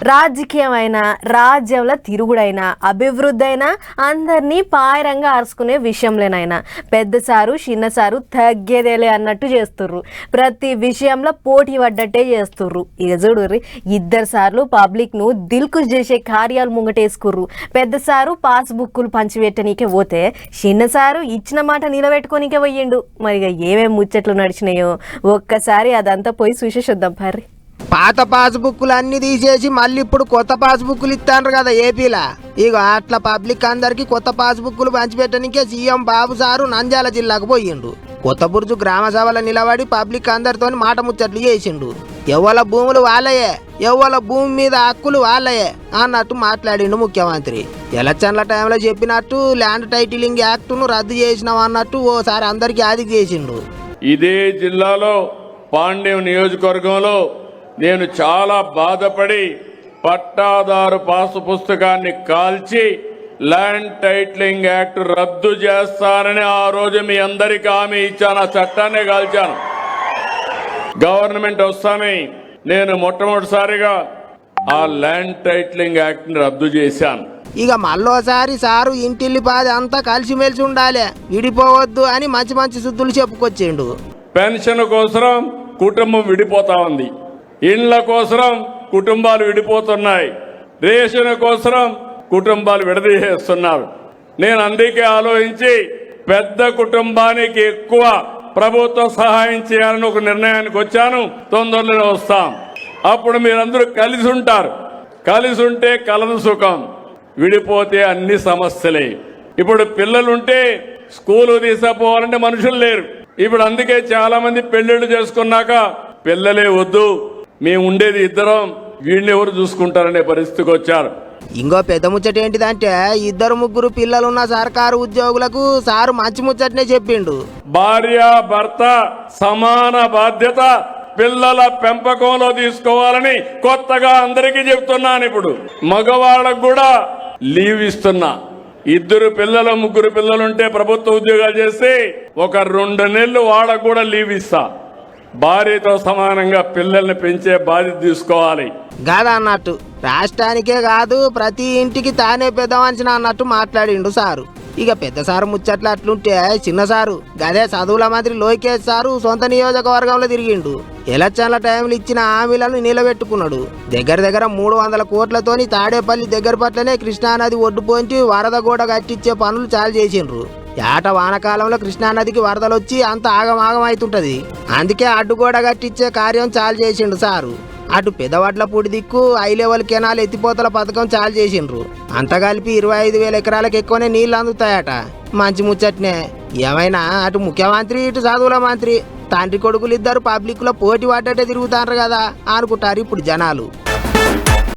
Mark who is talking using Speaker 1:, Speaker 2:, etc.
Speaker 1: రాజకీయమైనా రాజ్యంలో తిరుగుడైనా అభివృద్ధి అయినా అందరినీ పాయరంగా అరుచుకునే విషయంలోనైనా పెద్దసారు చిన్నసారు తగ్గేదేలే అన్నట్టు చేస్తుర్రు. ప్రతి విషయంలో పోటీ పడ్డట్టే చేస్తుర్రు. ఇక చూడుర్రి, 2 సార్లు పబ్లిక్ను దిల్కుష్ చేసే కార్యాలు ముంగటేసుకుర్రు. పెద్దసారు పాస్బుక్లు పంచిపెట్టనీకే పోతే చిన్నసారు ఇచ్చిన మాట నిలబెట్టుకోనికే పోయిండు. మరి ఏమేమి ముచ్చట్లు నడిచినాయో ఒక్కసారి అదంతా పోయి చూసేసొద్దాం పర్రి.
Speaker 2: పాత పాస్బుక్లు అన్ని తీసేసి మళ్ళీ ఇప్పుడు కొత్త పాస్బుక్లు ఇస్తాండ్రు కదా ఏపీలా. ఇక అట్లా పబ్లిక్ అందరికి కొత్త పాస్బుక్లు పంచిపెట్టడానికే సీఎం బాబు సారు నంద్యాల జిల్లాకు పోయిండు. కొత్త బుర్జు గ్రామ సభలో నిలబడి పబ్లిక్ అందరితో మాట ముచ్చట్లు చేసిండు. ఎవ్వల భూములు వాళ్ళయే, ఎవ్వల భూమి మీద హక్కులు వాళ్ళయే అన్నట్టు మాట్లాడిండు ముఖ్యమంత్రి. ఎలక్షన్ల టైంలో చెప్పినట్టు ల్యాండ్ టైటిలింగ్ యాక్ట్ను రద్దు చేసినాం అన్నట్టు ఓసారి అందరికీ ఆదికి చేసిండు.
Speaker 3: ఇదే జిల్లాలో పాండ్యం నియోజకవర్గంలో నేను చాలా బాధపడి పట్టాదారు పాసు పుస్తకాన్ని కాల్చి ల్యాండ్ టైటిలింగ్ యాక్ట్ రద్దు చేస్తానని ఆ రోజు మీ అందరికీ హామీ ఇచ్చాను. ఆ చట్టాన్ని కాల్చాను. గవర్నమెంట్ వస్తానే నేను మొట్టమొదటిసారిగా ఆ ల్యాండ్ టైటిలింగ్ యాక్ట్ ని రద్దు చేశాను.
Speaker 2: ఇక మళ్ళోసారి సారు ఇంటిల్లిపాది అంతా కలిసిమెలిసి ఉండాలి, విడిపోవద్దు అని మంచి మంచి శుద్ధులు చెప్పుకొచ్చిండు.
Speaker 3: పెన్షన్ కోసం కుటుంబం విడిపోతా ఉంది, ఇండ్ల కోసం కుటుంబాలు విడిపోతున్నాయి, రేషన్ కోసం కుటుంబాలు విడదీసేస్తున్నారు. నేను అందుకే ఆలోచించి పెద్ద కుటుంబానికి ఎక్కువ ప్రభుత్వ సహాయం చేయాలని ఒక నిర్ణయానికి వచ్చాను. తొందరలోనే వస్తాం. అప్పుడు మీరందరూ కలిసి ఉంటారు. కలిసి ఉంటే కలదు సుఖం, విడిపోతే అన్ని సమస్యలే. ఇప్పుడు పిల్లలుంటే స్కూలు తీసుకుపోవాలంటే మనుషులు లేరు. ఇప్పుడు అందుకే చాలా మంది పెళ్లిళ్ళు చేసుకున్నాక పిల్లలే వద్దు, మేము ఉండేది ఇద్దరం, వీడిని ఎవరు చూసుకుంటారనే పరిస్థితికి వచ్చారు.
Speaker 2: ఇంకో పెద్ద ముచ్చట ఏంటిదంటే 2-3 పిల్లలున్న సర్కారు ఉద్యోగులకు సారు మంచి ముచ్చటనే చెప్పిండు.
Speaker 3: భార్య భర్త సమాన బాధ్యత పిల్లల పెంపకంలో తీసుకోవాలని కొత్తగా అందరికీ చెప్తున్నాను. ఇప్పుడు మగవాళ్ళకు కూడా లీవ్ ఇస్తున్నా. 2 పిల్లలు 3 పిల్లలుంటే ప్రభుత్వ ఉద్యోగాలు చేస్తే ఒక 2 నెలలు వాళ్ళకు కూడా లీవ్ ఇస్తా. భార్యతో సమానంగా పిల్లల్ని పెంచే బాధ్యత తీసుకోవాలి.
Speaker 2: కాదా అన్నట్టు రాష్ట్రానికే కాదు ప్రతి ఇంటికి తానే పెద్ద మనిషిని అన్నట్టు మాట్లాడిండు సారు. ఇక పెద్ద సారు ముచ్చట్లు అట్లుంటే చిన్న సారు గదే చదువుల మంత్రి లోకేష్ సారు సొంత నియోజకవర్గంలో తిరిగిండు. ఎలక్షన్ల టైంలో ఇచ్చిన హామీలను నిలబెట్టుకున్నాడు. దగ్గర 300 కోట్లతోని తాడేపల్లి దగ్గర పట్లనే కృష్ణానది ఒడ్డు పోంచి వరద గోడ కట్టించే పనులు చాలు చేసిండ్రు. ఏట వానకాలంలో కృష్ణానదికి వరదలొచ్చి అంత ఆగమాగం అవుతుంటది. అందుకే అడ్డుగోడ కట్టించే కార్యం చాలు చేసిండు సారు. అటు పెదవడ్ల పొడి దిక్కు హై లెవెల్ కెనాల్ ఎత్తిపోతల పథకం చాలు చేసిండ్రు. అంత కలిపి 25,000 ఎకరాలకు ఎక్కువనే నీళ్లు అందుతాయట. మంచి ముచ్చట్నే. ఏమైనా అటు ముఖ్యమంత్రి ఇటు చదువుల మంత్రి తండ్రి కొడుకులు 2 పబ్లిక్ లో పోటీ పడ్డట్టే తిరుగుతారు కదా అనుకుంటారు ఇప్పుడు జనాలు.